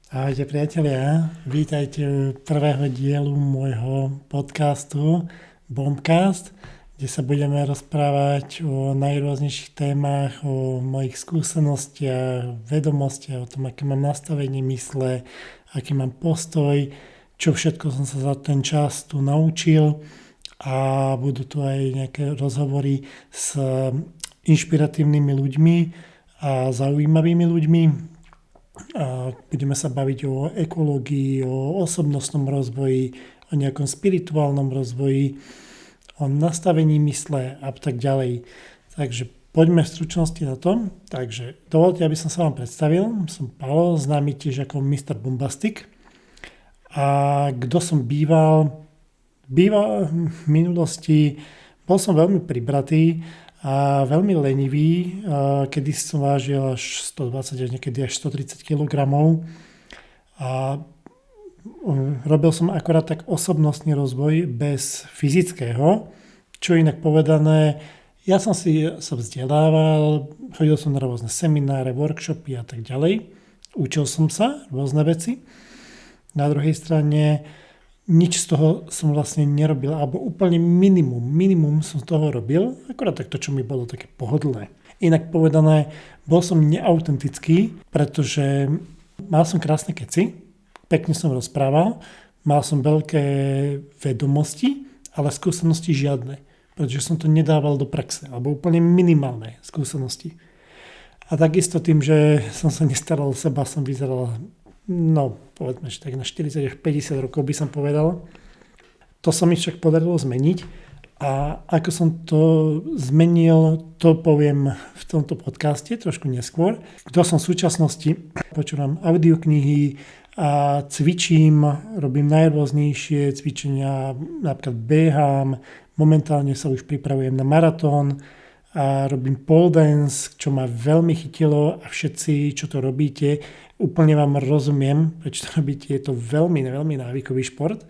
Ahojte priatelia, vítajte u prvého dielu môjho podcastu Bombcast, kde sa budeme rozprávať o najrôznejších témach, o mojich skúsenostiach, vedomostiach, o tom, aké mám nastavenie mysle, aký mám postoj, čo všetko som sa za ten čas tu naučil a budú tu aj nejaké rozhovory s inšpiratívnymi ľuďmi a zaujímavými ľuďmi. A budeme sa baviť o ekológii, o osobnostnom rozvoji, o nejakom spirituálnom rozvoji, o nastavení mysle a tak ďalej. Takže poďme v stručnosti na to. Takže dovolte, aby som sa vám predstavil. Som Paolo, známy tiež ako Mr. Bombastic. A kto som býval v minulosti, bol som veľmi pribratý a veľmi lenivý, kedy som vážil až 120 až niekedy až 130 kg a robil som akorát tak osobnostný rozvoj bez fyzického, čo inak povedané, ja som vzdelával, chodil som na rôzne semináre, workshopy a tak ďalej, učil som sa rôzne veci. Na druhej strane nič z toho som vlastne nerobil, alebo úplne minimum som z toho robil, akorát tak to, čo mi bolo také pohodlné. Inak povedané, bol som neautentický, pretože mal som krásne keci, pekne som rozprával, mal som veľké vedomosti, ale skúsenosti žiadne, pretože som to nedával do praxe, alebo úplne minimálne skúsenosti. A takisto tým, že som sa nestaral o seba, som vyzeral povedzme, že tak na 40 až 50 rokov by som povedal. To sa mi však podarilo zmeniť a ako som to zmenil, to poviem v tomto podcaste trošku neskôr. Kto som v súčasnosti, počúvam audioknihy a cvičím, robím najrôznejšie cvičenia, napríklad behám, momentálne sa už pripravujem na maratón a robím pole dance, čo ma veľmi chytilo a všetci, čo to robíte, úplne vám rozumiem, prečo to robíte, je to veľmi návykový šport.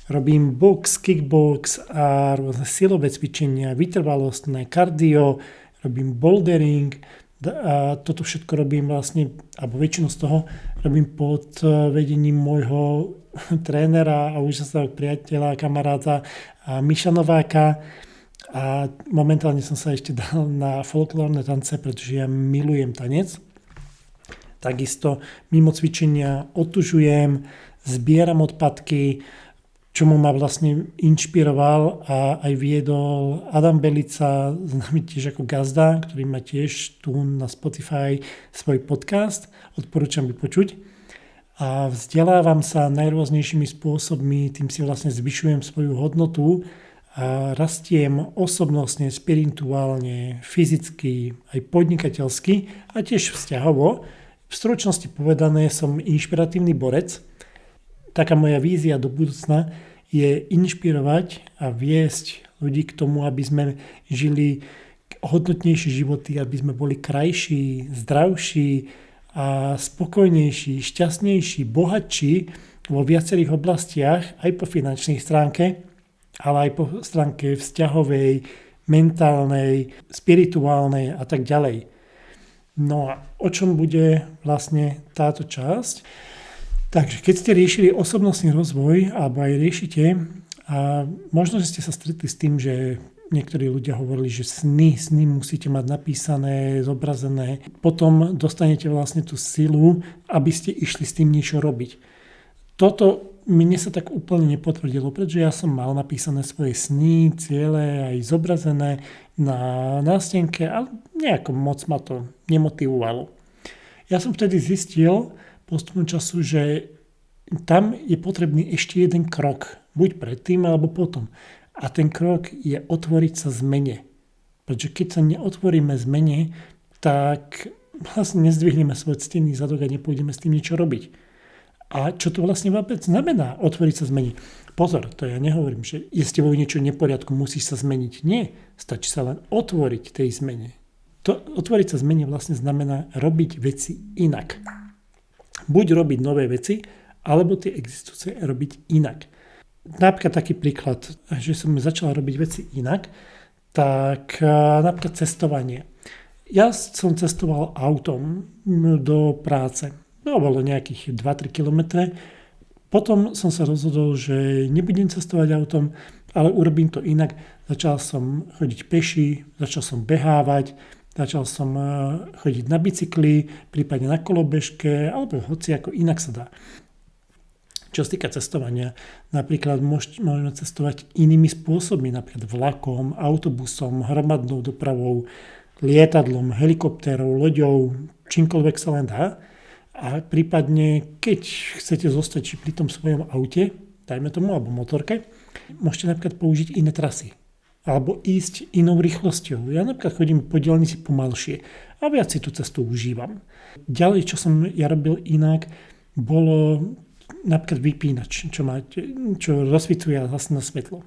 Robím box, kickbox a rôzne silové cvičenia, vytrvalostné, kardio, robím bouldering a toto všetko robím vlastne, alebo väčšinu z toho robím pod vedením môjho trénera a úžasného priateľa, kamaráta Miša Nováka. A momentálne som sa ešte dal na folklórne tance, pretože ja milujem tanec. Takisto mimo cvičenia otužujem, zbieram odpadky, čomu ma vlastne inšpiroval a aj viedol Adam Belica, známy tiež ako gazda, ktorý má tiež tu na Spotify svoj podcast, odporúčam vypočuť. A vzdelávam sa najrôznejšími spôsobmi, tým si vlastne zvyšujem svoju hodnotu a rastiem osobnostne, spirituálne, fyzicky, aj podnikateľsky a tiež vzťahovo. V stručnosti povedané som inšpiratívny borec. Taká moja vízia do budúcna je inšpirovať a viesť ľudí k tomu, aby sme žili hodnotnejšie životy, aby sme boli krajší, zdravší a spokojnejší, šťastnejší, bohatší vo viacerých oblastiach, aj po finančnej stránke, ale aj po stránke vzťahovej, mentálnej, spirituálnej a tak ďalej. No a o čom bude vlastne táto časť? Takže keď ste riešili osobnostný rozvoj, alebo aj riešite, a možno, že ste sa stretli s tým, že niektorí ľudia hovorili, že sny musíte mať napísané, zobrazené, potom dostanete vlastne tú silu, aby ste išli s tým niečo robiť. Toto mne sa tak úplne nepotvrdilo, pretože ja som mal napísané svoje sny, ciele, aj zobrazené na nástenke, ale nejako moc ma to nemotivovalo. Ja som vtedy zistil postupom času, že tam je potrebný ešte jeden krok, buď predtým, alebo potom. A ten krok je otvoriť sa zmene. Pretože keď sa neotvoríme zmene, tak vlastne nezdvihneme svoj ctený zadok a nepôjdeme s tým niečo robiť. A čo to vlastne vôbec znamená otvoriť sa zmeniť? Pozor, to ja nehovorím, že je s tebou niečo neporiadku, musíš sa zmeniť. Nie, stačí sa len otvoriť tej zmene. To otvoriť sa zmene vlastne znamená robiť veci inak. Buď robiť nové veci, alebo tie existujúce robiť inak. Napríklad taký príklad, že som začal robiť veci inak, tak napríklad cestovanie. Ja som cestoval autom do práce. No, bolo nejakých 2-3 kilometre. Potom som sa rozhodol, že nebudem cestovať autom, ale urobím to inak. Začal som chodiť peši, začal som behávať, začal som chodiť na bicykli, prípadne na kolobežke, alebo hoci ako inak sa dá. Čo sa týka cestovania, napríklad môžeme cestovať inými spôsobmi, napríklad vlakom, autobusom, hromadnou dopravou, lietadlom, helikoptérou, loďou, čímkoľvek sa len dá. A prípadne, keď chcete zostať pri tom svojom aute, dajme tomu, alebo motorke, môžete napríklad použiť iné trasy. Alebo ísť inou rýchlosťou. Ja napríklad chodím po diaľnici pomalšie a viac si tú cestu užívam. Ďalej, čo som ja robil inak, bolo napríklad vypínač, čo rozsvicuje a zasína svetlo.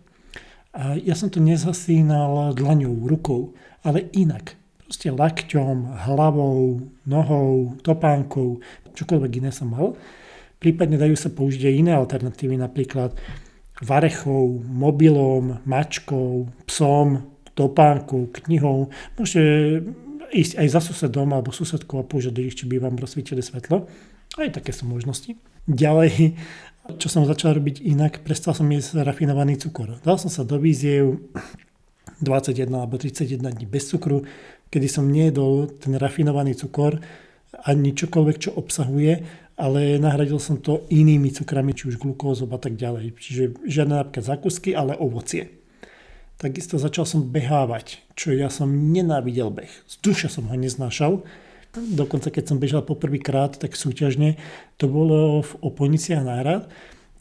A ja som to nezasínal dlaňou, rukou, ale inak. Proste lakťom, hlavou, nohou, topánkou, čokoľvek iné som mal. Prípadne dajú sa použiť aj iné alternatívy, napríklad varechou, mobilom, mačkou, psom, topánkou, knihou. Môžete ísť aj za susedom alebo susedkou a požiadať ich, či by vám rozsvietili svetlo. Aj také sú možnosti. Ďalej, čo som začal robiť inak, prestal som jesť rafinovaný cukor. Dal som sa do výziev 21 alebo 31 dní bez cukru, kedy som nejedol ten rafinovaný cukor ani čokoľvek, čo obsahuje, ale nahradil som to inými cukrami, či už glukózou a tak ďalej. Čiže žiadne napríklad zákusky, ale ovocie. Takisto začal som behávať, čo ja som nenávidel beh. Z duše som ho neznášal. Dokonca keď som bežal poprvýkrát, tak súťažne, to bolo v Oponiciach na Hrad.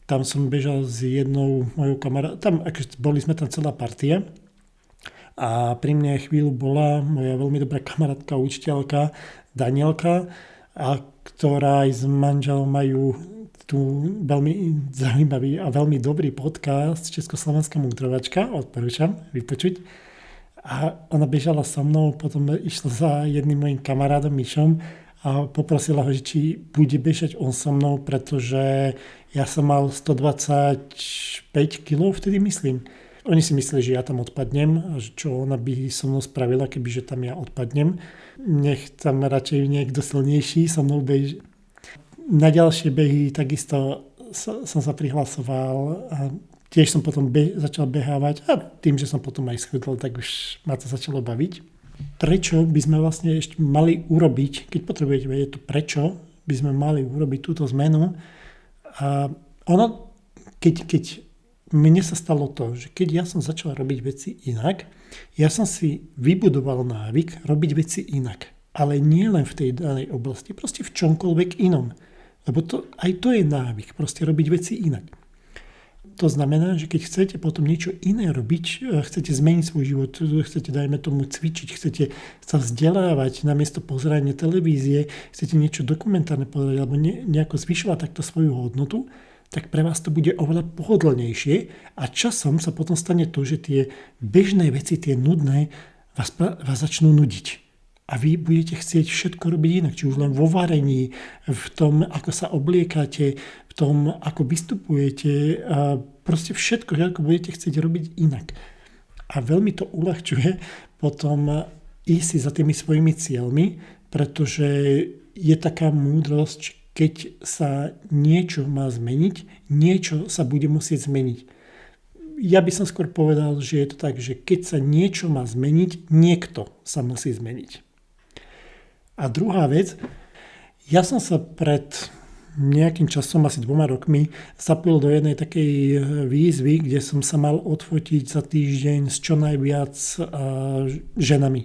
Tam som bežal s jednou mojou kamarátom, boli sme tam celá partia. A pri mne chvíľu bola moja veľmi dobrá kamarátka, učiteľka Danielka, ktorá aj s manželom majú tu veľmi zaujímavý a veľmi dobrý podcast Československá múdrovačka, odporúčam vypočuť. A ona bežala so mnou, potom išla za jedným mojim kamarátom Mišom a poprosila ho, či bude bežať on so mnou, pretože ja som mal 125 kg vtedy, myslím. Oni si mysleli, že ja tam odpadnem a čo ona by so mnou spravila, kebyže tam ja odpadnem. Nech tam radšej niekto silnejší so mnou beží. Na ďalšie behy takisto som sa prihlasoval a tiež som potom začal behávať a tým, že som potom aj schudol, tak už ma to začalo baviť. Prečo by sme vlastne ešte mali urobiť, keď potrebujete vedieť to prečo, by sme mali urobiť túto zmenu. A ono, keď mne sa stalo to, že keď ja som začal robiť veci inak, ja som si vybudoval návyk robiť veci inak. Ale nie len v tej danej oblasti, proste v čomkoľvek inom. Lebo aj to je návyk, proste robiť veci inak. To znamená, že keď chcete potom niečo iné robiť, chcete zmeniť svoj život, chcete, dajme tomu, cvičiť, chcete sa vzdelávať namiesto pozerania televízie, chcete niečo dokumentárne povedať alebo nejako zvyšovať takto svoju hodnotu, tak pre vás to bude oveľa pohodlnejšie a časom sa potom stane to, že tie bežné veci, tie nudné, vás začnú nudiť. A vy budete chcieť všetko robiť inak, či už len vo varení, v tom, ako sa obliekate, v tom, ako vystupujete, a proste všetko budete chcieť robiť inak. A veľmi to uľahčuje potom ísť si za tými svojimi cieľmi, pretože je taká múdrosť, keď sa niečo má zmeniť, niečo sa bude musieť zmeniť. Ja by som skôr povedal, že je to tak, že keď sa niečo má zmeniť, niekto sa musí zmeniť. A druhá vec, ja som sa pred nejakým časom, asi 2 rokmi, zapojil do jednej takej výzvy, kde som sa mal odfotiť za týždeň s čo najviac ženami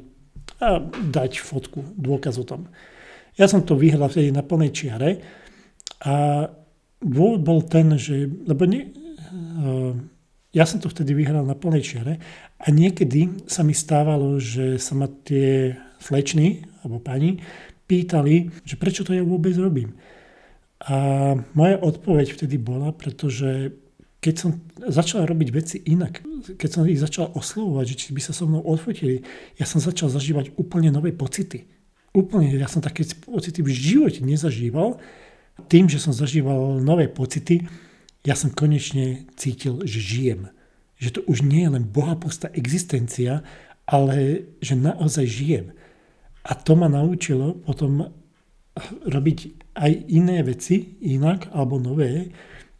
a dať fotku, dôkaz o tom. Ja som to vyhral vtedy na plnej čiare a dôvod bol ten, že ja som to vtedy vyhral na plnej čiare a niekedy sa mi stávalo, že sa ma tie slečny alebo pani pýtali, že prečo to ja vôbec robím. A moja odpoveď vtedy bola, pretože keď som začal robiť veci inak, keď som ich začal oslovovať, že či by sa so mnou odfotili, ja som začal zažívať úplne nové pocity. Úplne, ja som také pocity v živote nezažíval. Tým, že som zažíval nové pocity, ja som konečne cítil, že žijem. Že to už nie je len bohapustá existencia, ale že naozaj žijem. A to ma naučilo potom robiť aj iné veci inak alebo nové.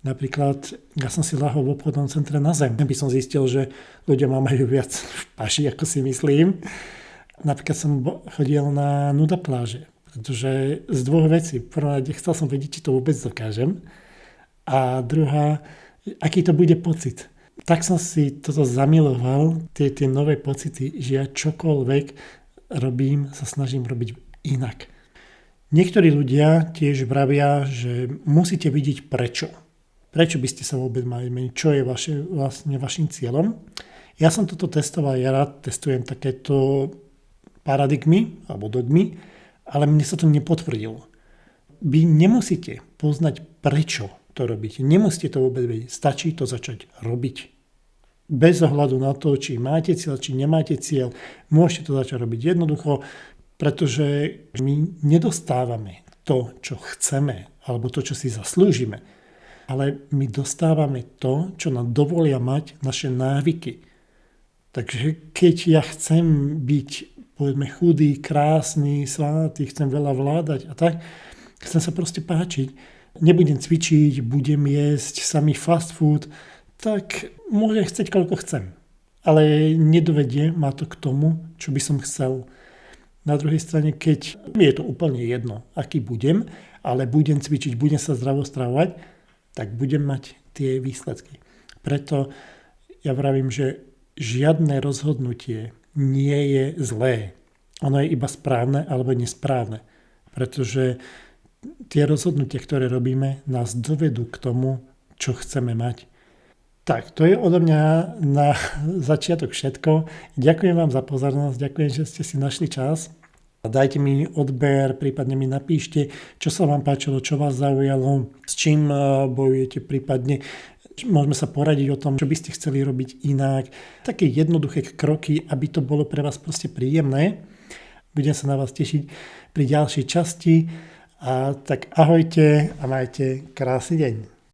Napríklad, ja som si ľahol v obchodnom centre na zem, aby som zistil, že ľudia ma majú viac v paši, ako si myslím. Napríklad som chodil na nuda pláže, pretože z dvoch vecí. Prvá, chcel som vedieť, či to vôbec dokážem. A druhá, aký to bude pocit. Tak som si toto zamiloval, tie nové pocity, že ja čokoľvek robím, sa snažím robiť inak. Niektorí ľudia tiež vravia, že musíte vidieť prečo. Prečo by ste sa vôbec mali meniť, čo je vlastne vašim cieľom. Ja som toto testoval, ja rád testujem takéto paradigmy alebo dogmy, ale mne sa to nepotvrdilo. Vy nemusíte poznať prečo to robíte. Nemusíte to vôbec vedieť. Stačí to začať robiť. Bez ohľadu na to, či máte cieľ, či nemáte cieľ, môžete to začať robiť jednoducho, pretože my nedostávame to, čo chceme, alebo to, čo si zaslúžime, ale my dostávame to, čo nám dovolia mať naše návyky. Takže keď ja chcem byť, povedzme, chudý, krásny, svatý, chcem veľa vládať a tak, chcem sa proste páčiť, nebudem cvičiť, budem jesť samý fast food, tak môžem chcieť, koľko chcem. Ale nedovedie ma to k tomu, čo by som chcel. Na druhej strane, keď mi je to úplne jedno, aký budem, ale budem cvičiť, budem sa zdravo stravovať, tak budem mať tie výsledky. Preto ja vravím, že žiadne rozhodnutie nie je zlé. Ono je iba správne alebo nesprávne. Pretože tie rozhodnutia, ktoré robíme, nás dovedú k tomu, čo chceme mať. Tak, to je odo mňa na začiatok všetko. Ďakujem vám za pozornosť, ďakujem, že ste si našli čas. Dajte mi odber, prípadne mi napíšte, čo sa vám páčilo, čo vás zaujalo, s čím bojujete, prípadne môžeme sa poradiť o tom, čo by ste chceli robiť inak. Také jednoduché kroky, aby to bolo pre vás proste príjemné. Budem sa na vás tešiť pri ďalšej časti. A tak ahojte a majte krásny deň.